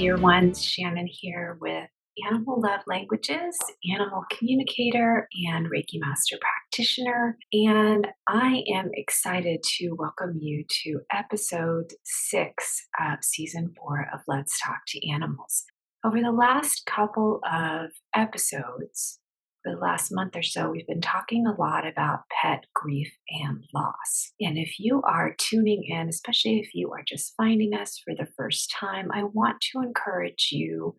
dear ones. Shannon here with Animal Love Languages, animal communicator, and Reiki Master Practitioner. And I am excited to welcome you to episode 6 of season 4 of Let's Talk to Animals. Over the last couple of episodes, for the last month or so, we've been talking a lot about pet grief and loss. And if you are tuning in, especially if you are just finding us for the first time, I want to encourage you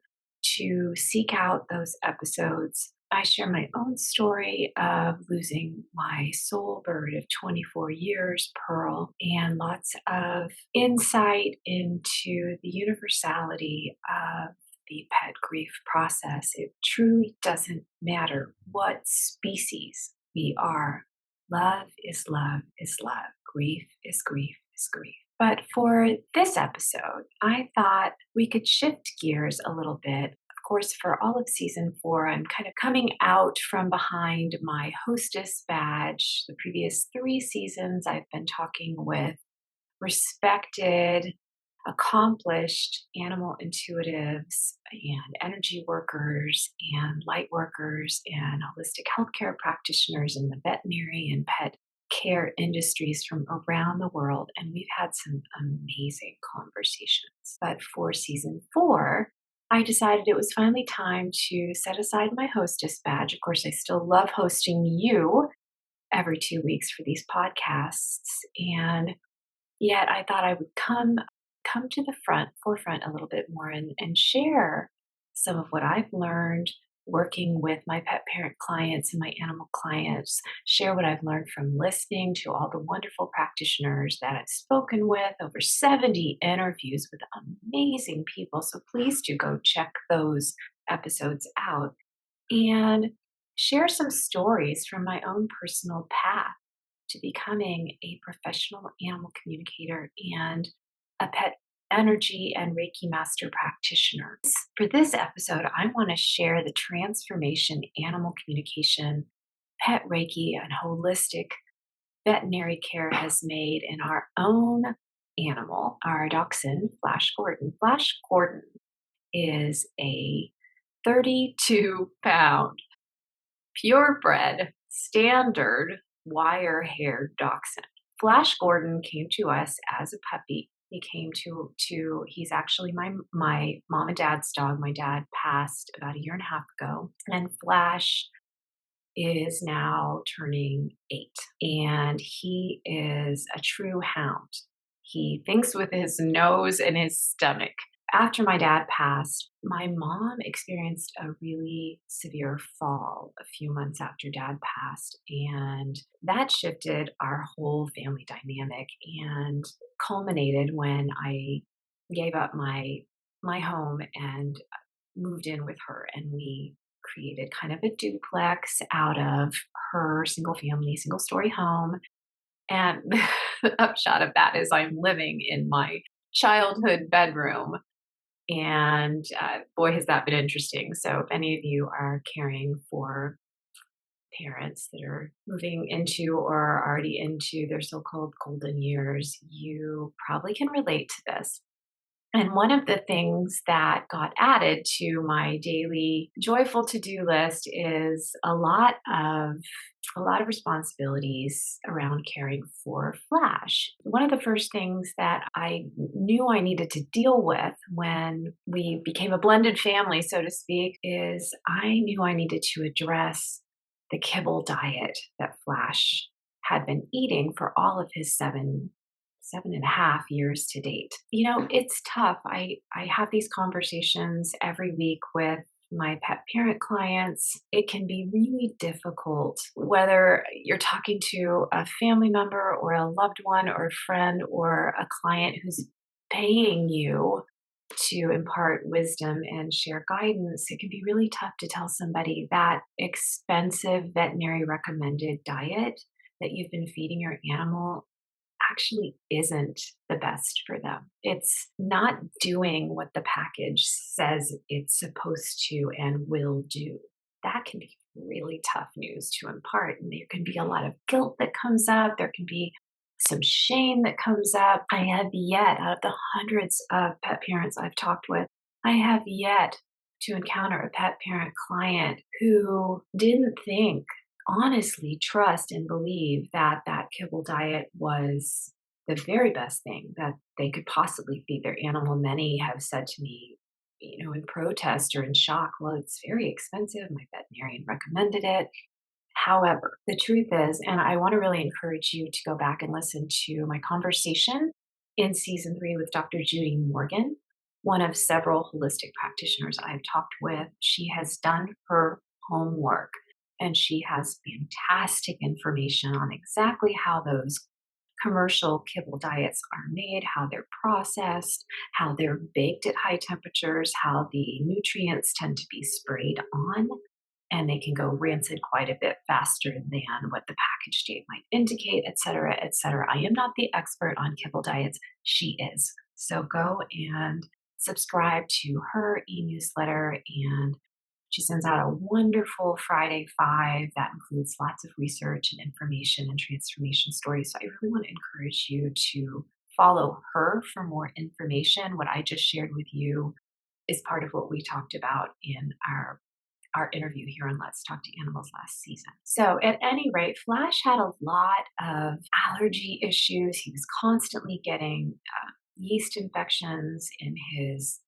to seek out those episodes. I share my own story of losing my soul bird of 24 years, Pearl, and lots of insight into the universality of the pet grief process. It truly doesn't matter what species we are. Love is love is love. Grief is grief is grief. But for this episode, I thought we could shift gears a little bit. Of course, for all of season 4, I'm kind of coming out from behind my hostess badge. The previous 3 seasons, I've been talking with respected, accomplished animal intuitives and energy workers and light workers and holistic healthcare practitioners in the veterinary and pet care industries from around the world. And we've had some amazing conversations. But for season 4, I decided it was finally time to set aside my hostess badge. Of course, I still love hosting you every 2 weeks for these podcasts. And yet I thought I would come to the forefront a little bit more and share some of what I've learned working with my pet parent clients and my animal clients, share what I've learned from listening to all the wonderful practitioners that I've spoken with, over 70 interviews with amazing people. So please do go check those episodes out and share some stories from my own personal path to becoming a professional animal communicator and a pet energy and Reiki master practitioner. For this episode, I want to share the transformation animal communication, pet Reiki, and holistic veterinary care has made in our own animal, our dachshund, Flash Gordon. Flash Gordon is a 32-pound, purebred, standard wire-haired dachshund. Flash Gordon came to us as a puppy. He came he's actually my mom and dad's dog. My dad passed about a year and a half ago, and Flash is now turning 8, and he is a true hound. He thinks with his nose and his stomach. After my dad passed, my mom experienced a really severe fall a few months after dad passed, and that shifted our whole family dynamic and culminated when I gave up my home and moved in with her, and we created kind of a duplex out of her single story home. And the upshot of that is I'm living in my childhood bedroom. And boy, has that been interesting. So if any of you are caring for parents that are moving into or are already into their so-called golden years, you probably can relate to this. And one of the things that got added to my daily joyful to-do list is a lot of responsibilities around caring for Flash. One of the first things that I knew I needed to deal with when we became a blended family, so to speak, is I knew I needed to address the kibble diet that Flash had been eating for all of his 7.5 years to date. You know, it's tough. I have these conversations every week with my pet parent clients. It can be really difficult, whether you're talking to a family member or a loved one or a friend or a client who's paying you to impart wisdom and share guidance. It can be really tough to tell somebody that expensive veterinary recommended diet that you've been feeding your animal actually isn't the best for them. It's not doing what the package says it's supposed to and will do. That can be really tough news to impart. And there can be a lot of guilt that comes up. There can be some shame that comes up. I have yet, out of the hundreds of pet parents I've talked with, I have yet to encounter a pet parent client who didn't think, honestly trust and believe that that kibble diet was the very best thing that they could possibly feed their animal. Many have said to me, in protest or in shock, well, it's very expensive. My veterinarian recommended it. However, the truth is, and I want to really encourage you to go back and listen to my conversation in season 3 with Dr. Judy Morgan, one of several holistic practitioners I've talked with. She has done her homework and she has fantastic information on exactly how those commercial kibble diets are made, how they're processed, how they're baked at high temperatures, how the nutrients tend to be sprayed on and they can go rancid quite a bit faster than what the package date might indicate, et cetera, et cetera. I am not the expert on kibble diets. She is. So go and subscribe to her e-newsletter, and she sends out a wonderful Friday 5 that includes lots of research and information and transformation stories. So I really want to encourage you to follow her for more information. What I just shared with you is part of what we talked about in our interview here on Let's Talk to Animals last season. So, at any rate, Flash had a lot of allergy issues. He was constantly getting yeast infections in his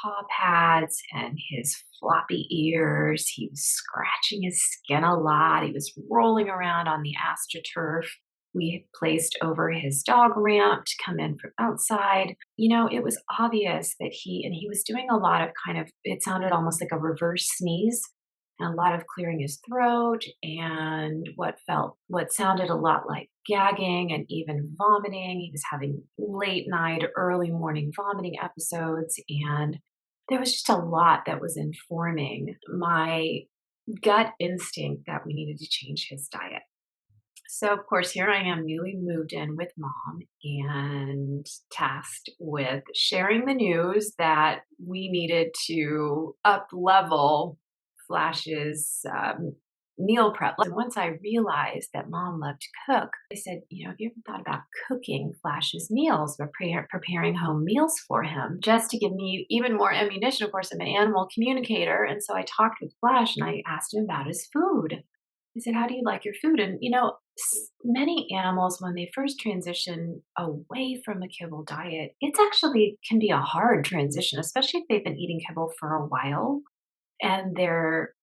paw pads and his floppy ears. He was scratching his skin a lot. He was rolling around on the astroturf we had placed over his dog ramp to come in from outside. It was obvious that he was doing a lot of kind of, it sounded almost like a reverse sneeze and a lot of clearing his throat and what sounded a lot like gagging and even vomiting. He was having late night, early morning vomiting episodes. And there was just a lot that was informing my gut instinct that we needed to change his diet. So, of course, here I am, newly moved in with mom and tasked with sharing the news that we needed to up level Flash's meal prep. And once I realized that mom loved to cook, I said, have you ever thought about cooking Flash's meals or preparing home meals for him just to give me even more ammunition? Of course, I'm an animal communicator. And so I talked with Flash and I asked him about his food. I said, how do you like your food? And, many animals, when they first transition away from a kibble diet, it's actually can be a hard transition, especially if they've been eating kibble for a while and their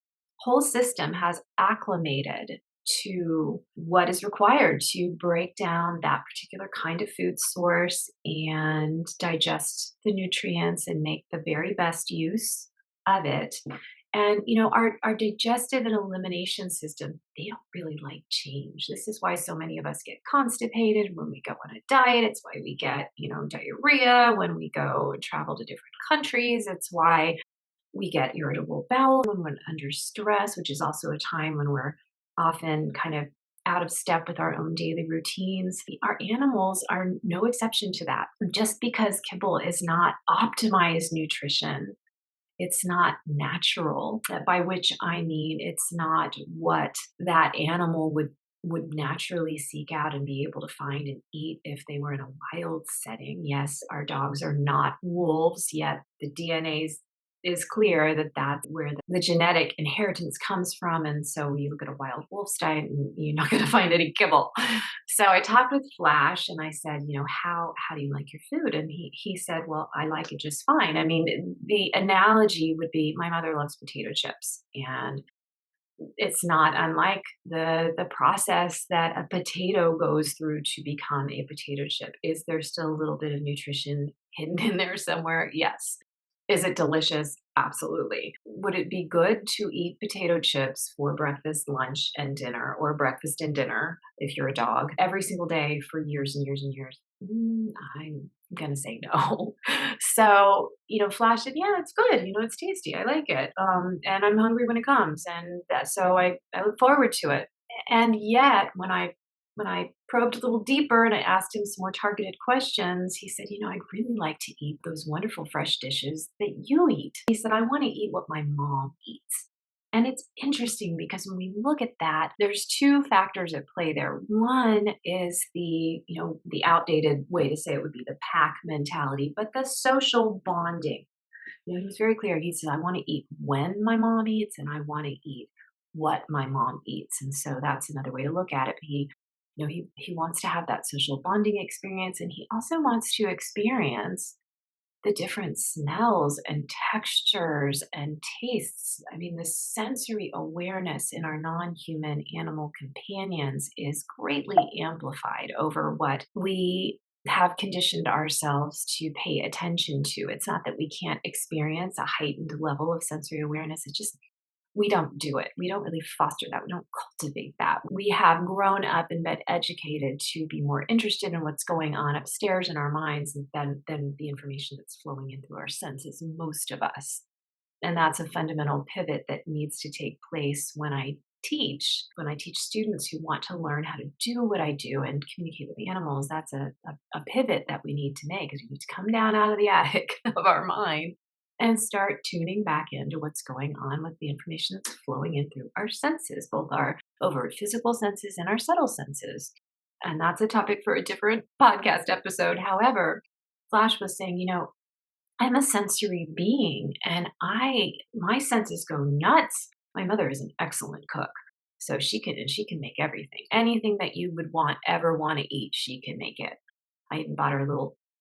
whole system has acclimated to what is required to break down that particular kind of food source and digest the nutrients and make the very best use of it. And our digestive and elimination system, they don't really like change. This is why so many of us get constipated when we go on a diet. It's why we get, diarrhea when we go travel to different countries. It's why we get irritable bowel when we're under stress, which is also a time when we're often kind of out of step with our own daily routines. Our animals are no exception to that. Just because kibble is not optimized nutrition, it's not natural, by which I mean it's not what that animal would naturally seek out and be able to find and eat if they were in a wild setting. Yes, our dogs are not wolves, yet the DNA is clear that that's where the genetic inheritance comes from. And so you look at a wild wolf's diet and you're not going to find any kibble. So I talked with Flash and I said, how do you like your food? And he said, well, I like it just fine. I mean, the analogy would be my mother loves potato chips, and it's not unlike the process that a potato goes through to become a potato chip. Is there still a little bit of nutrition hidden in there somewhere? Yes. Is it delicious? Absolutely. Would it be good to eat potato chips for breakfast, lunch, and dinner, or breakfast and dinner if you're a dog every single day for years and years and years? I'm going to say no. So, Flash said, yeah, it's good. It's tasty. I like it. And I'm hungry when it comes. And so I look forward to it. And yet, when I probed a little deeper and I asked him some more targeted questions, he said, I'd really like to eat those wonderful fresh dishes that you eat. He said, I want to eat what my mom eats. And it's interesting because when we look at that, there's two factors at play there. One is the outdated way to say it would be the pack mentality, but the social bonding. He was very clear. He said, "I wanna eat when my mom eats, and I wanna eat what my mom eats," and so that's another way to look at it. He wants to have that social bonding experience, and he also wants to experience the different smells and textures and tastes. I mean, the sensory awareness in our non-human animal companions is greatly amplified over what we have conditioned ourselves to pay attention to. It's not that we can't experience a heightened level of sensory awareness. It's just we don't do it. We don't really foster that. We don't cultivate that. We have grown up and been educated to be more interested in what's going on upstairs in our minds than the information that's flowing in through our senses, most of us. And that's a fundamental pivot that needs to take place when I teach. When I teach students who want to learn how to do what I do and communicate with animals, that's a pivot that we need to make, is we need to come down out of the attic of our mind and start tuning back into what's going on with the information that's flowing in through our senses, both our overt physical senses and our subtle senses. And that's a topic for a different podcast episode. However, Flash was saying, I'm a sensory being and my senses go nuts. My mother is an excellent cook. So she can make everything. Anything that you would ever want to eat, she can make it. I even bought her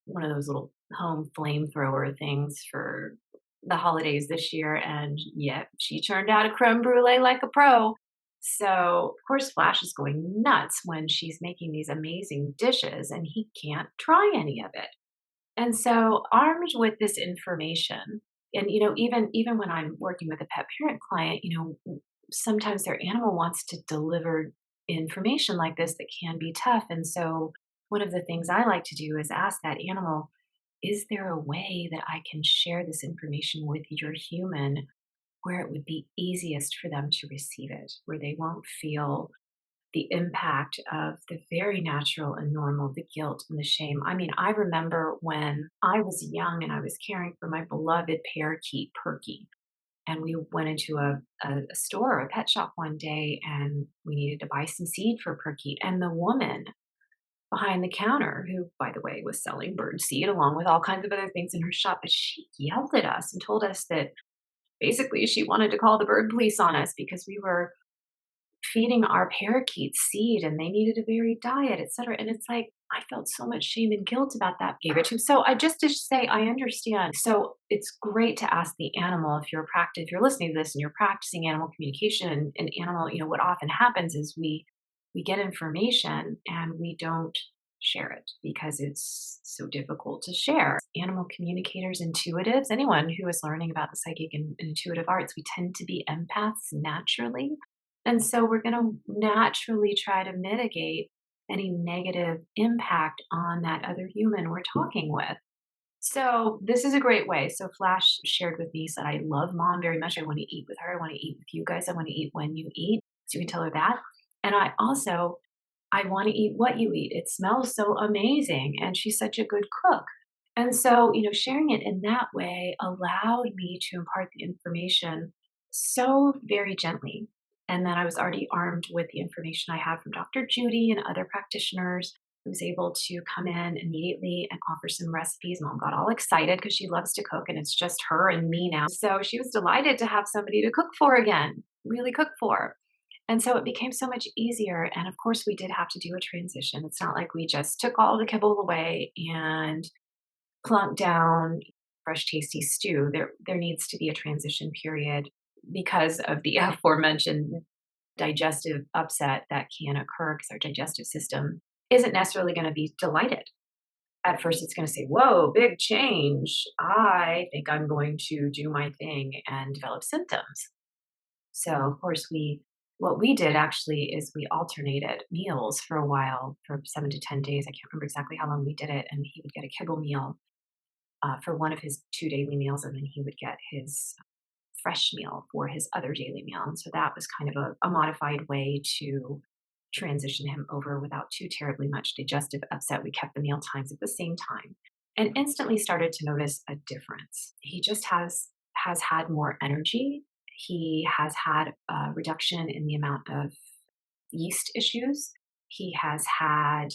one of those little home flamethrower things for the holidays this year, and yet she turned out a creme brulee like a pro. So, of course, Flash is going nuts when she's making these amazing dishes, and he can't try any of it. And so, armed with this information, and even when I'm working with a pet parent client, sometimes their animal wants to deliver information like this that can be tough. And so, one of the things I like to do is ask that animal, is there a way that I can share this information with your human where it would be easiest for them to receive it, where they won't feel the impact of the very natural and normal, the guilt and the shame. I mean, I remember when I was young and I was caring for my beloved parakeet, Perky, and we went into a store, a pet shop one day, and we needed to buy some seed for Perky. And the woman behind the counter, who, by the way, was selling bird seed along with all kinds of other things in her shop, but she yelled at us and told us that basically she wanted to call the bird police on us because we were feeding our parakeets seed and they needed a varied diet, et cetera. And it's like, I felt so much shame and guilt about that. Gave it to. So I just to say, I understand. So it's great to ask the animal if you're listening to this and you're practicing animal communication and animal, what often happens is we get information and we don't share it because it's so difficult to share. Animal communicators, intuitives, anyone who is learning about the psychic and intuitive arts, we tend to be empaths naturally. And so we're going to naturally try to mitigate any negative impact on that other human we're talking with. So this is a great way. So Flash shared with me, said, I love mom very much. I want to eat with her. I want to eat with you guys. I want to eat when you eat. So you can tell her that. And I want to eat what you eat. It smells so amazing. And she's such a good cook. And so, sharing it in that way allowed me to impart the information so very gently. And then I was already armed with the information I had from Dr. Judy and other practitioners. I was able to come in immediately and offer some recipes. Mom got all excited because she loves to cook and it's just her and me now. So she was delighted to have somebody to cook for again, really cook for. And so it became so much easier. And of course, we did have to do a transition. It's not like we just took all the kibble away and plunked down fresh, tasty stew. There needs to be a transition period because of the aforementioned digestive upset that can occur because our digestive system isn't necessarily going to be delighted. At first, it's going to say, whoa, big change. I think I'm going to do my thing and develop symptoms. So, of course, what we did actually is we alternated meals for a while, for 7 to 10 days. I can't remember exactly how long we did it. And he would get a kibble meal for one of his 2 daily meals, and then he would get his fresh meal for his other daily meal. And so that was kind of a modified way to transition him over without too terribly much digestive upset. We kept the meal times at the same time and instantly started to notice a difference. He just has had more energy. He has had a reduction in the amount of yeast issues. He has had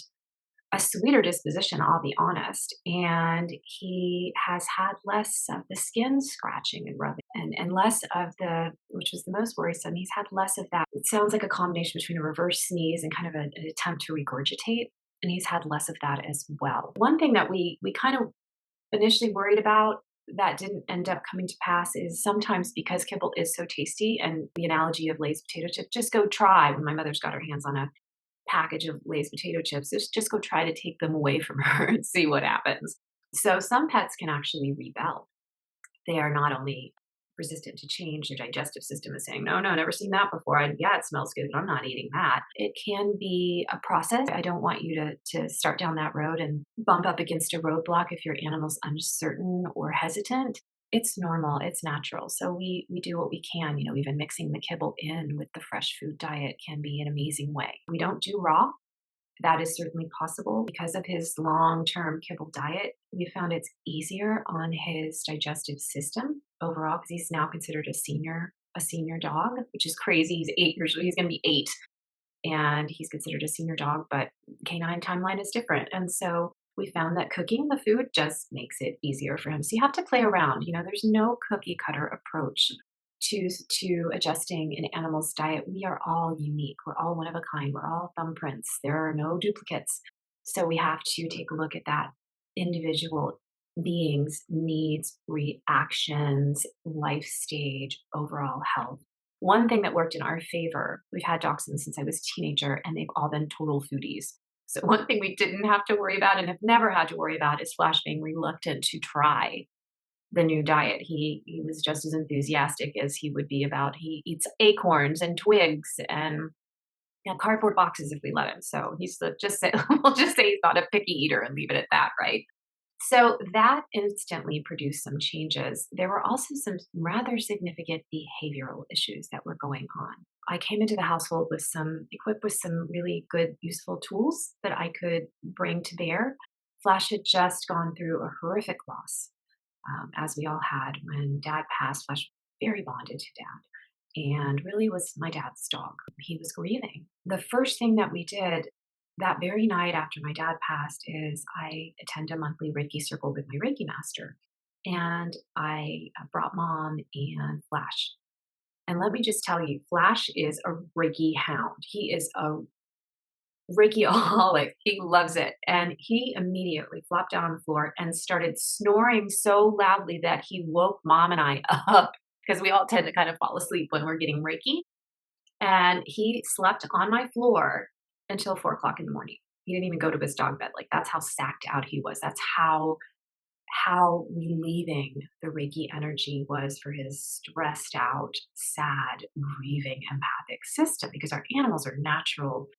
a sweeter disposition, I'll be honest. And he has had less of the skin scratching and rubbing and less of the, which was the most worrisome, he's had less of that. It sounds like a combination between a reverse sneeze and kind of an attempt to regurgitate. And he's had less of that as well. One thing that we kind of initially worried about that didn't end up coming to pass is sometimes because kibble is so tasty and the analogy of Lay's potato chip, just go try when my mother's got her hands on a package of Lay's potato chips, just go try to take them away from her and see what happens. So some pets can actually rebel. They are not only resistant to change, their digestive system is saying, no, no, never seen that before. Yeah, it smells good, but I'm not eating that. It can be a process. I don't want you to start down that road and bump up against a roadblock if your animal's uncertain or hesitant. It's normal, it's natural. So we do what we can. Even mixing the kibble in with the fresh food diet can be an amazing way. We don't do raw. That is certainly possible because of his long-term kibble diet. We found it's easier on his digestive system overall because he's now considered a senior dog, which is crazy. He's 8 years old. He's going to be 8, and he's considered a senior dog, but canine timeline is different. And so we found that cooking the food just makes it easier for him. So you have to play around. There's no cookie cutter approach to adjusting an animal's diet. We are all unique. We're all one of a kind. We're all thumbprints. There are no duplicates. So we have to take a look at that individual being's needs, reactions, life stage, overall health. One thing that worked in our favor, we've had dachshunds since I was a teenager, and they've all been total foodies. So one thing we didn't have to worry about and have never had to worry about is Flash being reluctant to try the new diet. He was just as enthusiastic as he would be about he eats acorns and twigs and cardboard boxes if we let him. So he's just say, we'll just say he's not a picky eater and leave it at that, right? So that instantly produced some changes. There were also some rather significant behavioral issues that were going on. I came into the household equipped with some really good, useful tools that I could bring to bear. Flash had just gone through a horrific loss, as we all had when dad passed. Flash very bonded to dad and really was my dad's dog. He was grieving. The first thing that we did that very night after my dad passed is I attend a monthly Reiki circle with my Reiki master. And I brought mom and Flash. And let me just tell you, Flash is a Reiki hound. He is a Reiki-aholic. He loves it. And he immediately flopped down on the floor and started snoring so loudly that he woke mom and I up because we all tend to kind of fall asleep when we're getting Reiki. And he slept on my floor until 4 o'clock in the morning. He didn't even go to his dog bed. Like that's how sacked out he was. That's how relieving the Reiki energy was for his stressed out, sad, grieving, empathic system because our animals are natural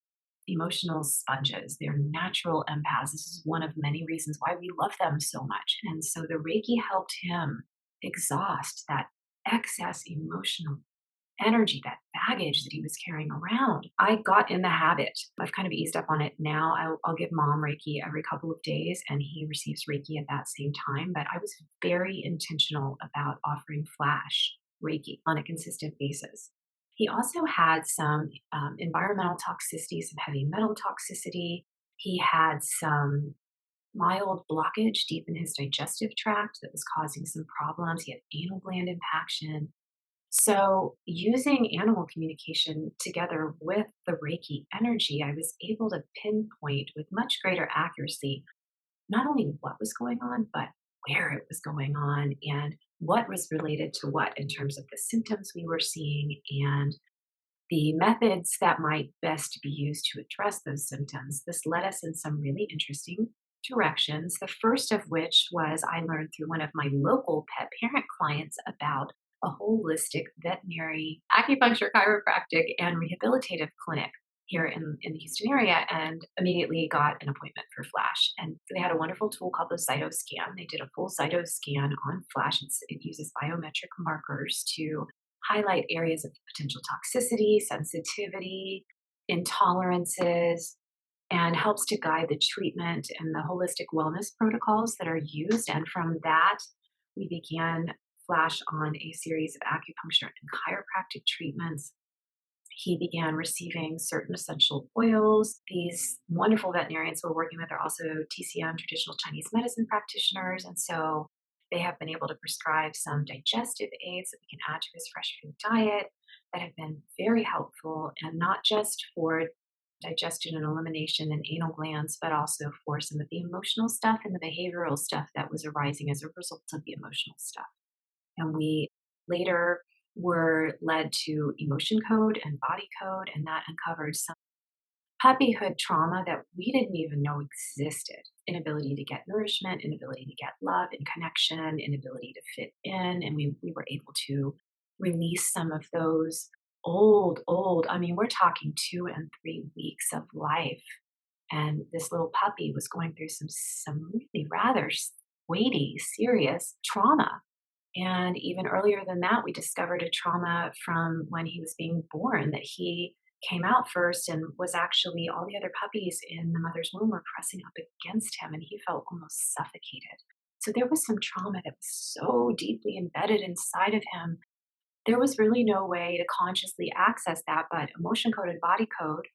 emotional sponges. They're natural empaths. This is one of many reasons why we love them so much. And so the Reiki helped him exhaust that excess emotional energy, that baggage that he was carrying around. I got in the habit. I've kind of eased up on it now. I'll give mom Reiki every couple of days, and he receives Reiki at that same time. But I was very intentional about offering Flash Reiki on a consistent basis. He also had some environmental toxicity, some heavy metal toxicity. He had some mild blockage deep in his digestive tract that was causing some problems. He had anal gland impaction. So, using animal communication together with the Reiki energy, I was able to pinpoint with much greater accuracy not only what was going on, but where it was going on and what was related to what in terms of the symptoms we were seeing and the methods that might best be used to address those symptoms. This led us in some really interesting directions. The first of which was I learned through one of my local pet parent clients about a holistic veterinary acupuncture, chiropractic, and rehabilitative clinic here in the Houston area and immediately got an appointment for Flash. And they had a wonderful tool called the cytoscan. They did a full cytoscan on Flash. It uses biometric markers to highlight areas of potential toxicity, sensitivity, intolerances, and helps to guide the treatment and the holistic wellness protocols that are used. And from that, we began Flash on a series of acupuncture and chiropractic treatments. He began receiving certain essential oils. These wonderful veterinarians we're working with are also TCM, traditional Chinese medicine practitioners. And so they have been able to prescribe some digestive aids that we can add to his fresh food diet that have been very helpful, and not just for digestion and elimination and anal glands, but also for some of the emotional stuff and the behavioral stuff that was arising as a result of the emotional stuff. And we later were led to emotion code and body code, and that uncovered some puppyhood trauma that we didn't even know existed. Inability to get nourishment, inability to get love and connection, inability to fit in. And we were able to release some of those old, I mean, we're talking 2 and 3 weeks of life. And this little puppy was going through some really rather weighty, serious trauma. And even earlier than that, we discovered a trauma from when he was being born, that he came out first and was actually all the other puppies in the mother's womb were pressing up against him and he felt almost suffocated. So there was some trauma that was so deeply embedded inside of him. There was really no way to consciously access that, but emotion coded body code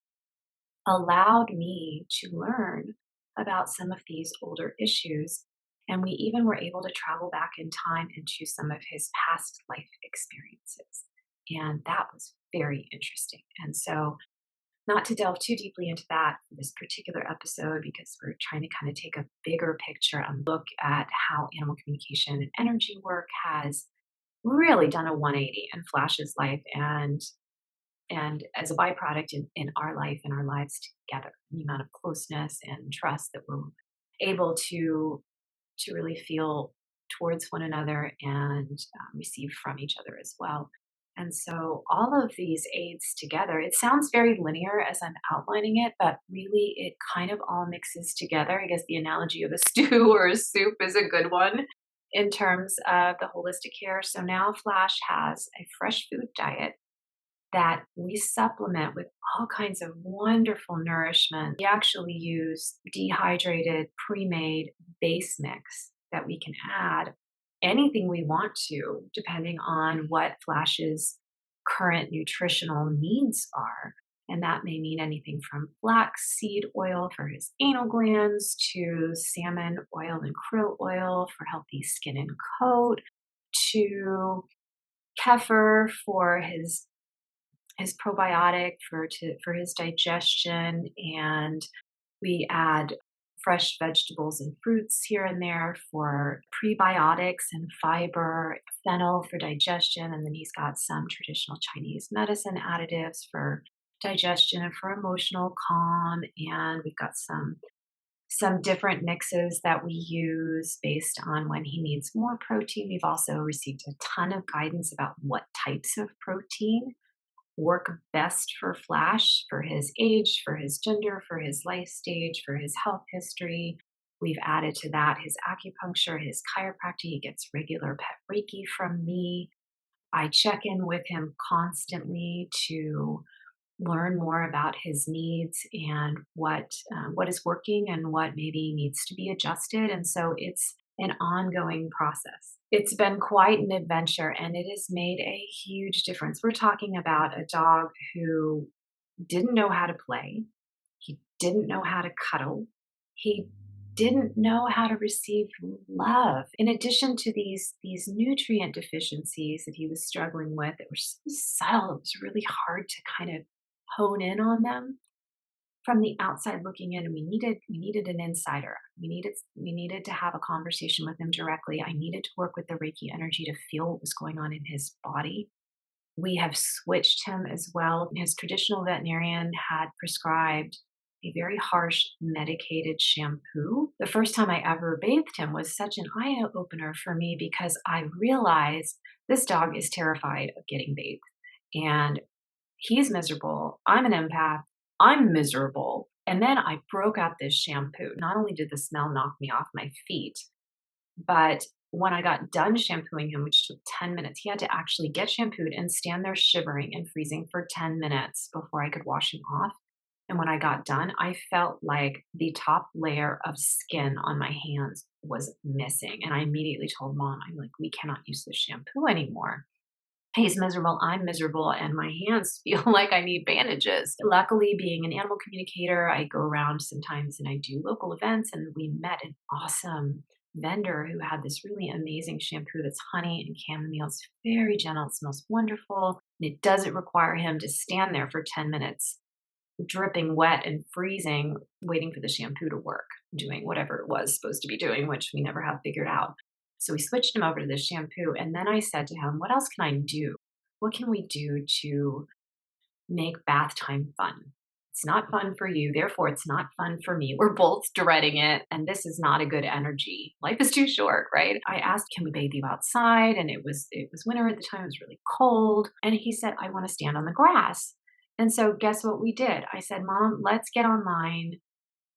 allowed me to learn about some of these older issues. And we even were able to travel back in time into some of his past life experiences. And that was very interesting. And so, not to delve too deeply into that for this particular episode, because we're trying to kind of take a bigger picture and look at how animal communication and energy work has really done a 180 in Flash's life and as a byproduct in our life and our lives together, the amount of closeness and trust that we're able to really feel towards one another and receive from each other as well. And so all of these aids together, it sounds very linear as I'm outlining it, but really it kind of all mixes together. I guess the analogy of a stew or a soup is a good one in terms of the holistic care. So now Flash has a fresh food diet that we supplement with all kinds of wonderful nourishment. We actually use dehydrated, pre made base mix that we can add anything we want to, depending on what Flash's current nutritional needs are. And that may mean anything from flaxseed oil for his anal glands to salmon oil and krill oil for healthy skin and coat to kefir for his probiotic for his digestion, and we add fresh vegetables and fruits here and there for prebiotics and fiber, fennel for digestion, and then he's got some traditional Chinese medicine additives for digestion and for emotional calm, and we've got some different mixes that we use based on when he needs more protein. We've also received a ton of guidance about what types of protein work best for Flash, for his age, for his gender, for his life stage, for his health history. We've added to that his acupuncture, his chiropractic. He gets regular pet Reiki from me. I check in with him constantly to learn more about his needs and what is working and what maybe needs to be adjusted. And so it's an ongoing process. It's been quite an adventure and it has made a huge difference. We're talking about a dog who didn't know how to play. He didn't know how to cuddle. He didn't know how to receive love. In addition to these nutrient deficiencies that he was struggling with that were so subtle, it was really hard to kind of hone in on them from the outside looking in. And we needed an insider. We needed to have a conversation with him directly. I needed to work with the Reiki energy to feel what was going on in his body. We have switched him as well. His traditional veterinarian had prescribed a very harsh medicated shampoo. The first time I ever bathed him was such an eye opener for me because I realized this dog is terrified of getting bathed. And he's miserable. I'm an empath. I'm miserable. And then I broke out this shampoo. Not only did the smell knock me off my feet, but when I got done shampooing him, which took 10 minutes, he had to actually get shampooed and stand there shivering and freezing for 10 minutes before I could wash him off. And when I got done, I felt like the top layer of skin on my hands was missing. And I immediately told mom, I'm like, we cannot use this shampoo anymore. He's miserable, I'm miserable, and my hands feel like I need bandages. Luckily, being an animal communicator, I go around sometimes and I do local events, and we met an awesome vendor who had this really amazing shampoo that's honey and chamomile. It's very gentle, it smells wonderful, and it doesn't require him to stand there for 10 minutes dripping wet and freezing, waiting for the shampoo to work, doing whatever it was supposed to be doing, which we never have figured out. So we switched him over to this shampoo. And then I said to him, what else can I do? What can we do to make bath time fun? It's not fun for you, therefore it's not fun for me. We're both dreading it, and this is not a good energy. Life is too short, right? I asked, "Can we bathe you outside?" And it was winter at the time, it was really cold, and he said, "I wanna stand on the grass." And so guess what we did? I said, "Mom, let's get online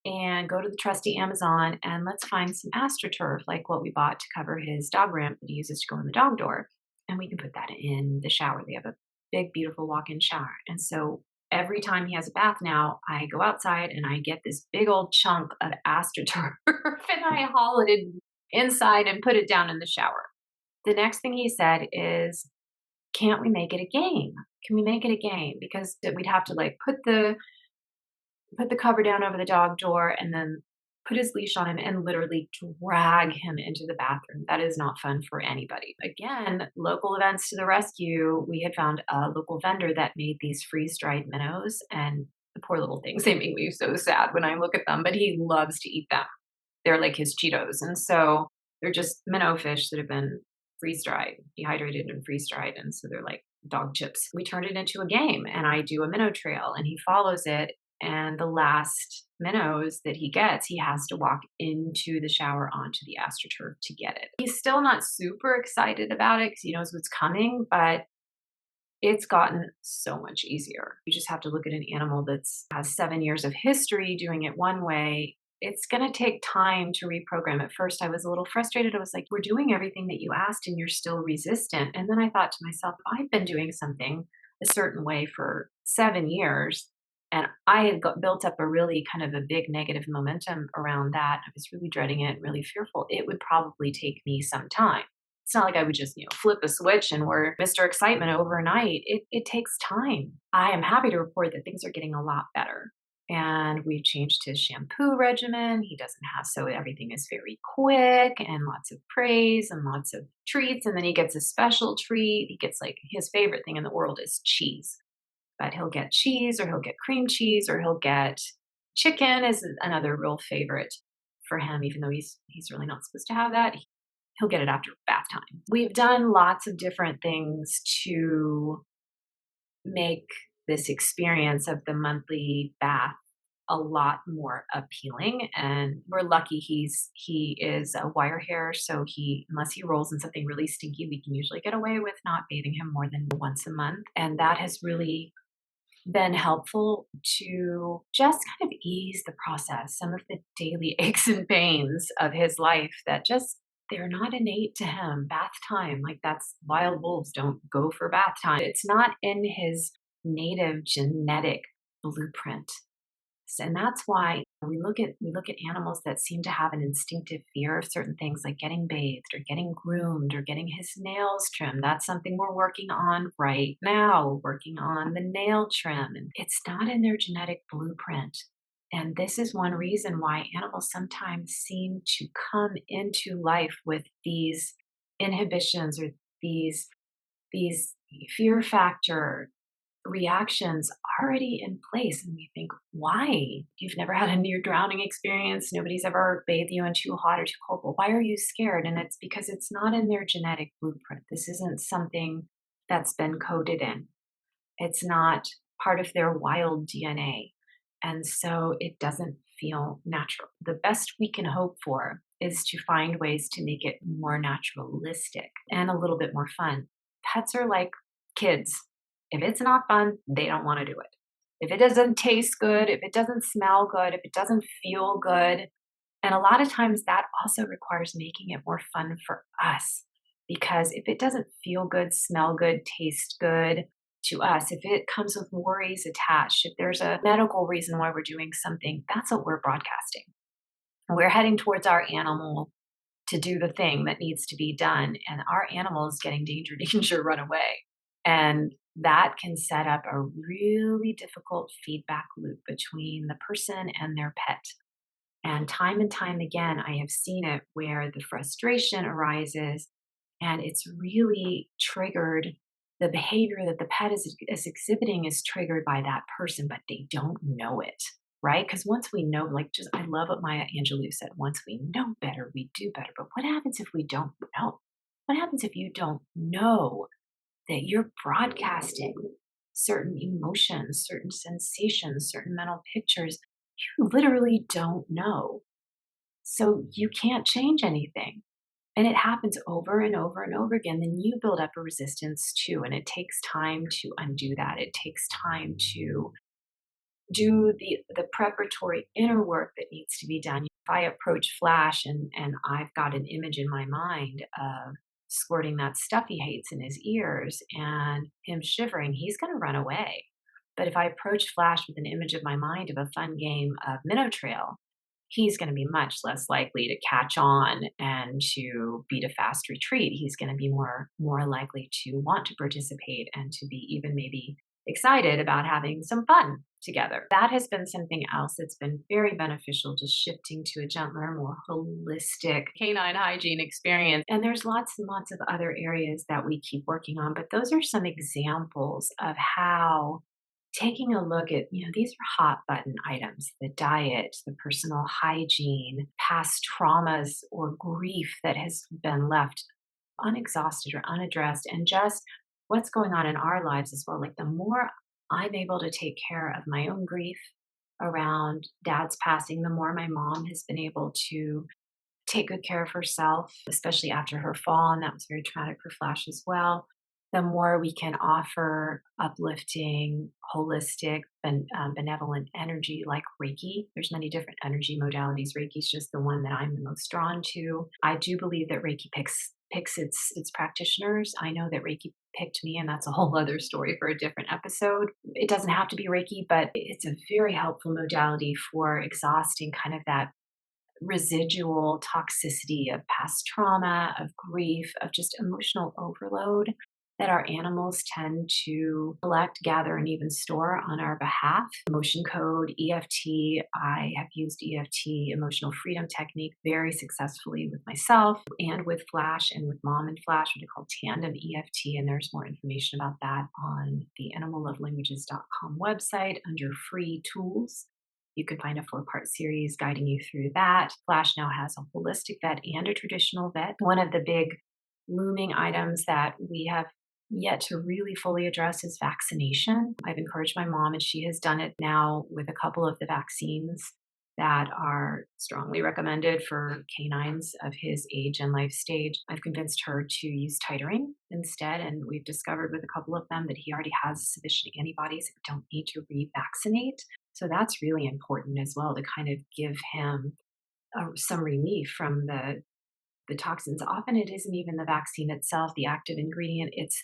and go to the trusty Amazon and let's find some AstroTurf, like what we bought to cover his dog ramp that he uses to go in the dog door. And we can put that in the shower. They have a big, beautiful walk in shower. And so every time he has a bath now, I go outside and I get this big old chunk of AstroTurf and I haul it inside and put it down in the shower. The next thing he said is, can't we make it a game? Can we make it a game? Because we'd have to like put the cover down over the dog door and then put his leash on him and literally drag him into the bathroom. That is not fun for anybody. Again, local events to the rescue. We had found a local vendor that made these freeze-dried minnows, and the poor little things, they make me so sad when I look at them, but he loves to eat them. They're like his Cheetos. And so they're just minnow fish that have been freeze-dried, dehydrated and freeze-dried. And so they're like dog chips. We turned it into a game and I do a minnow trail and he follows it. And the last minnows that he gets, he has to walk into the shower onto the AstroTurf to get it. He's still not super excited about it because he knows what's coming, but it's gotten so much easier. You just have to look at an animal that's has 7 years of history doing it one way. It's going to take time to reprogram. At first, I was a little frustrated. I was like, we're doing everything that you asked and you're still resistant. And then I thought to myself, I've been doing something a certain way for 7 years. And I had built up a really kind of a big negative momentum around that. I was really dreading it, really fearful. It would probably take me some time. It's not like I would just, flip a switch and we're Mr. Excitement overnight. It takes time. I am happy to report that things are getting a lot better. And we've changed his shampoo regimen. He doesn't have, so everything is very quick and lots of praise and lots of treats. And then he gets a special treat. He gets like his favorite thing in the world is cheese. But he'll get cheese or he'll get cream cheese or he'll get chicken is another real favorite for him, even though he's really not supposed to have that. He'll get it after bath time. We've done lots of different things to make this experience of the monthly bath a lot more appealing. And we're lucky he is a wire hair, so unless he rolls in something really stinky, we can usually get away with not bathing him more than once a month. And that has really been helpful to just kind of ease the process, some of the daily aches and pains of his life that just they're not innate to him. Bath time, like that's wild wolves don't go for bath time. It's not in his native genetic blueprint. And that's why we look at animals that seem to have an instinctive fear of certain things like getting bathed or getting groomed or getting his nails trimmed. That's something we're working on right now. We're working on the nail trim, and it's not in their genetic blueprint. And this is one reason why animals sometimes seem to come into life with these inhibitions or these fear factor reactions already in place. And we think, why? You've never had a near drowning experience. Nobody's ever bathed you in too hot or too cold. Well, why are you scared? And it's because it's not in their genetic blueprint. This isn't something that's been coded in. It's not part of their wild DNA. And so it doesn't feel natural. The best we can hope for is to find ways to make it more naturalistic and a little bit more fun. Pets are like kids. If it's not fun, they don't want to do it. If it doesn't taste good, if it doesn't smell good, if it doesn't feel good, and a lot of times that also requires making it more fun for us. Because if it doesn't feel good, smell good, taste good to us, if it comes with worries attached, if there's a medical reason why we're doing something, that's what we're broadcasting. We're heading towards our animal to do the thing that needs to be done, and our animal is getting danger, danger, run away. And that can set up a really difficult feedback loop between the person and their pet. And time again, I have seen it where the frustration arises and it's really triggered. The behavior that the pet is exhibiting is triggered by that person, but they don't know it, right? Because once we know, like, just I love what Maya Angelou said, once we know better, we do better. But what happens if we don't know? What happens if you don't know that you're broadcasting certain emotions, certain sensations, certain mental pictures? You literally don't know. So you can't change anything. And it happens over and over and over again. Then you build up a resistance too. And it takes time to undo that. It takes time to do the preparatory inner work that needs to be done. If I approach Flash and I've got an image in my mind of squirting that stuff he hates in his ears and him shivering, he's going to run away. But if I approach Flash with an image of my mind of a fun game of Minnow Trail, he's going to be much less likely to catch on and to beat a fast retreat. He's going to be more likely to want to participate and to be even maybe excited about having some fun together. That has been something else that's been very beneficial, just shifting to a gentler, more holistic canine hygiene experience. And there's lots and lots of other areas that we keep working on, but those are some examples of how taking a look at, these are hot button items: the diet, the personal hygiene, past traumas or grief that has been left unexhausted or unaddressed, and just what's going on in our lives as well. Like, the more I'm able to take care of my own grief around dad's passing, the more my mom has been able to take good care of herself, especially after her fall. And that was very traumatic for Flash as well. The more we can offer uplifting, holistic, benevolent energy like Reiki. There's many different energy modalities. Reiki is just the one that I'm the most drawn to. I do believe that Reiki picks its practitioners. I know that Reiki picked me, and that's a whole other story for a different episode. It doesn't have to be Reiki, but it's a very helpful modality for exhausting kind of that residual toxicity of past trauma, of grief, of just emotional overload that our animals tend to collect, gather, and even store on our behalf. Emotion code, EFT. I have used EFT, emotional freedom technique, very successfully with myself and with Flash and with Mom and Flash, what I call tandem EFT. And there's more information about that on the animallovelanguages.com website under free tools. You can find a 4-part series guiding you through that. Flash now has a holistic vet and a traditional vet. One of the big looming items that we have yet to really fully address is vaccination. I've encouraged my mom, and she has done it now with a couple of the vaccines that are strongly recommended for canines of his age and life stage. I've convinced her to use titering instead, and we've discovered with a couple of them that he already has sufficient antibodies and don't need to revaccinate. So that's really important as well, to kind of give him some relief from the toxins. Often it isn't even the vaccine itself, the active ingredient. It's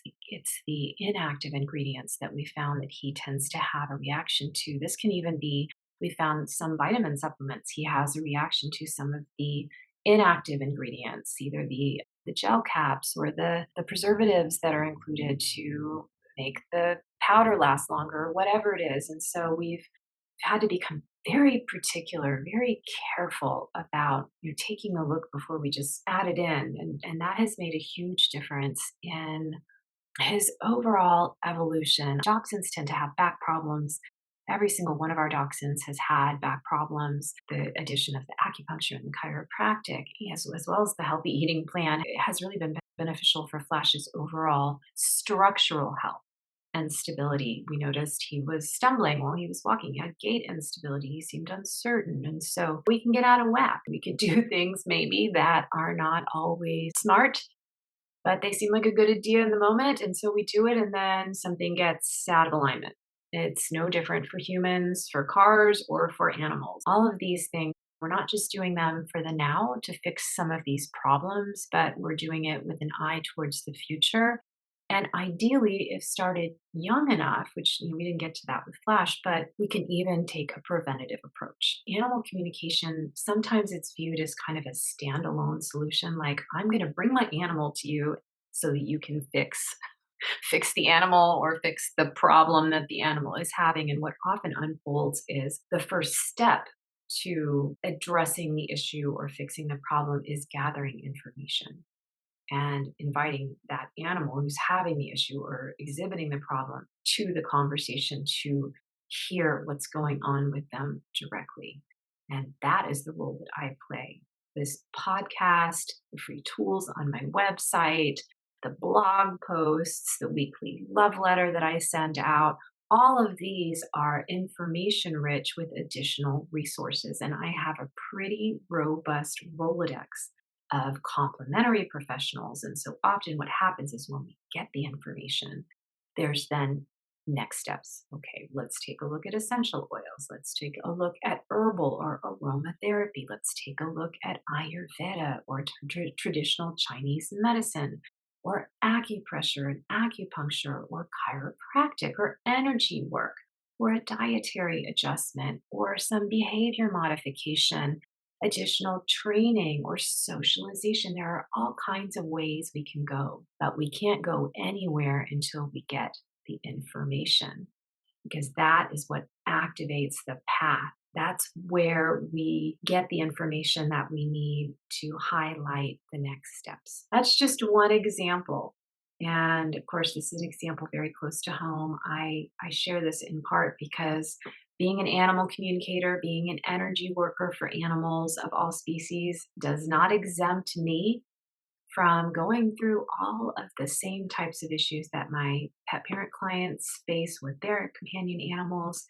the inactive ingredients that we found that he tends to have a reaction to. This can even be, we found some vitamin supplements. He has a reaction to some of the inactive ingredients, either the gel caps or the preservatives that are included to make the powder last longer, whatever it is. And so we've had to become very particular, very careful about taking a look before we just add it in. And that has made a huge difference in his overall evolution. Dachshunds tend to have back problems. Every single one of our dachshunds has had back problems. The addition of the acupuncture and the chiropractic, as well as the healthy eating plan, it has really been beneficial for Flash's overall structural health and stability. We noticed he was stumbling while he was walking. He had gait instability. He seemed uncertain. And so we can get out of whack. We could do things maybe that are not always smart, but they seem like a good idea in the moment. And so we do it, and then something gets out of alignment. It's no different for humans, for cars, or for animals. All of these things, we're not just doing them for the now to fix some of these problems, but we're doing it with an eye towards the future. And ideally, if started young enough, which we didn't get to that with Flash, but we can even take a preventative approach. Animal communication, sometimes it's viewed as kind of a standalone solution, like, I'm going to bring my animal to you so that you can fix fix the animal or fix the problem that the animal is having. And what often unfolds is the first step to addressing the issue or fixing the problem is gathering information and inviting that animal who's having the issue or exhibiting the problem to the conversation to hear what's going on with them directly. And that is the role that I play. This podcast, the free tools on my website, the blog posts, the weekly love letter that I send out, all of these are information rich with additional resources. And I have a pretty robust Rolodex of complementary professionals. And so often what happens is when we get the information, there's then next steps. Okay, let's take a look at essential oils. Let's take a look at herbal or aromatherapy. Let's take a look at Ayurveda or traditional Chinese medicine or acupressure and acupuncture or chiropractic or energy work or a dietary adjustment or some behavior modification, additional training or socialization. There are all kinds of ways we can go, but we can't go anywhere until we get the information because that is what activates the path. That's where we get the information that we need to highlight the next steps. That's just one example. And of course, this is an example very close to home. I share this in part because being an animal communicator, being an energy worker for animals of all species does not exempt me from going through all of the same types of issues that my pet parent clients face with their companion animals.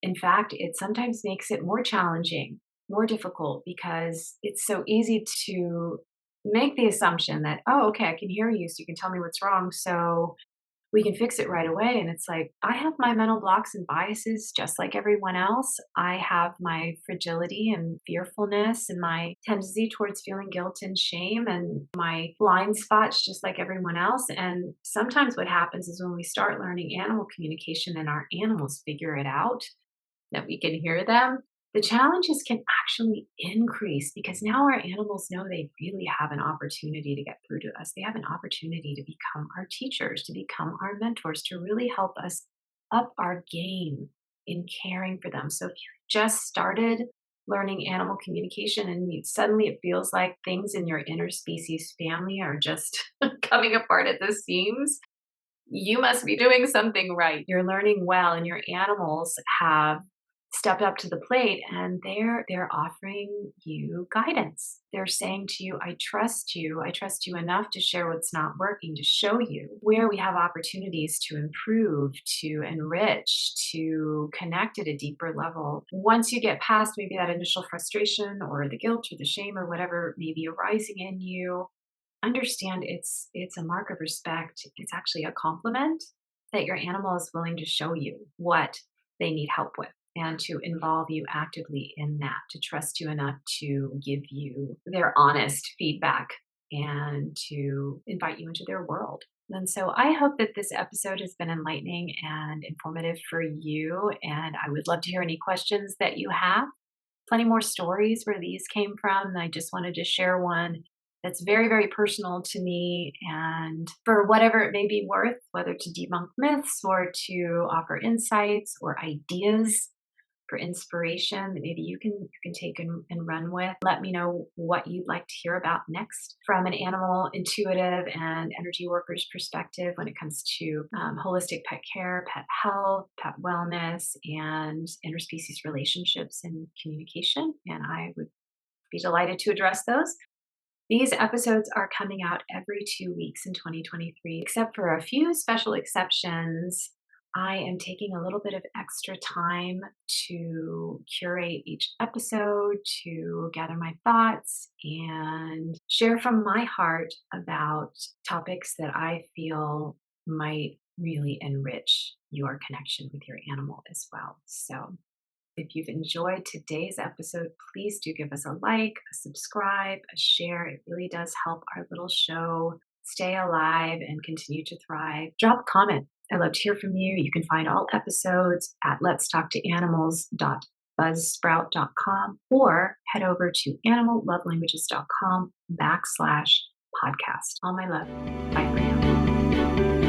In fact, it sometimes makes it more challenging, more difficult, because it's so easy to make the assumption that, oh, okay, I can hear you, so you can tell me what's wrong, so we can fix it right away. And it's like, I have my mental blocks and biases just like everyone else. I have my fragility and fearfulness and my tendency towards feeling guilt and shame and my blind spots just like everyone else. And sometimes what happens is when we start learning animal communication and our animals figure it out, that we can hear them, the challenges can actually increase because now our animals know they really have an opportunity to get through to us. They have an opportunity to become our teachers, to become our mentors, to really help us up our game in caring for them. So if you just started learning animal communication and suddenly it feels like things in your interspecies family are just coming apart at the seams, you must be doing something right. You're learning well, and your animals have stepped up to the plate and they're offering you guidance. They're saying to you, I trust you. I trust you enough to share what's not working, to show you where we have opportunities to improve, to enrich, to connect at a deeper level. Once you get past maybe that initial frustration or the guilt or the shame or whatever may be arising in you, understand it's a mark of respect. It's actually a compliment that your animal is willing to show you what they need help with and to involve you actively in that, to trust you enough to give you their honest feedback and to invite you into their world. And so I hope that this episode has been enlightening and informative for you. And I would love to hear any questions that you have. Plenty more stories where these came from. I just wanted to share one that's very, very personal to me. And for whatever it may be worth, whether to debunk myths or to offer insights or ideas for inspiration that maybe you can take and run with. Let me know what you'd like to hear about next from an animal intuitive and energy worker's perspective when it comes to holistic pet care, pet health, pet wellness, and interspecies relationships and communication. And I would be delighted to address those. These episodes are coming out every 2 weeks in 2023, except for a few special exceptions. I am taking a little bit of extra time to curate each episode, to gather my thoughts and share from my heart about topics that I feel might really enrich your connection with your animal as well. So if you've enjoyed today's episode, please do give us a like, a subscribe, a share. It really does help our little show stay alive and continue to thrive. Drop a comment. I'd love to hear from you. You can find all episodes at letstalktoanimals.buzzsprout.com or head over to animallovelanguages.com/podcast. All my love. Bye for now.